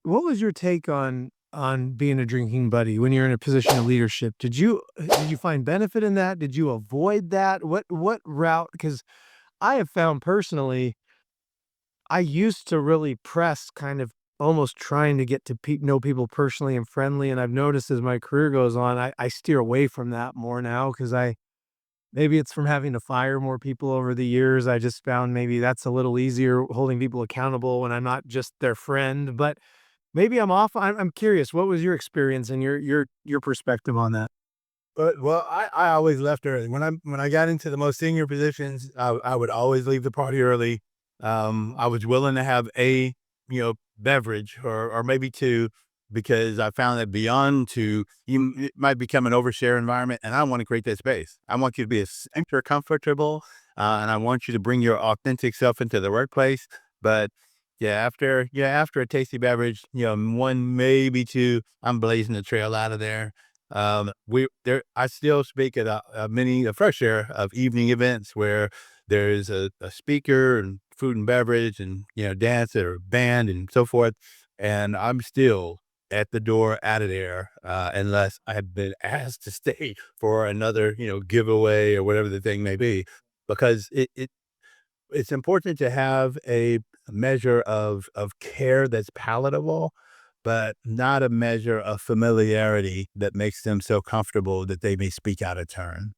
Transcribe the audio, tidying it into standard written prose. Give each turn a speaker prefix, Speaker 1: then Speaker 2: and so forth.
Speaker 1: what was your take on being a drinking buddy when you're in a position of leadership? Did you find benefit in that? Did you avoid that? What route? Because I have found personally, I used to really press kind of almost trying to get to know people personally and friendly, and I've noticed as my career goes on, I steer away from that more now because I maybe it's from having to fire more people over the years. I just found maybe that's a little easier holding people accountable when I'm not just their friend, but maybe I'm off. I'm curious, what was your experience and your perspective on that?
Speaker 2: I always left early. When I got into the most senior positions, I would always leave the party early. I was willing to have beverage or maybe two, because I found that beyond two, it might become an overshare environment, and I want to create that space. I want you to be as center comfortable, and I want you to bring your authentic self into the workplace. But after a tasty beverage, one maybe two, I'm blazing the trail out of there. We there. I still speak at a fair share of evening events where there's a speaker and food and beverage and dance or band and so forth, and I'm still at the door, out of there, unless I have been asked to stay for another giveaway or whatever the thing may be, because it's important to have a measure of care that's palatable, but not a measure of familiarity that makes them so comfortable that they may speak out of turn.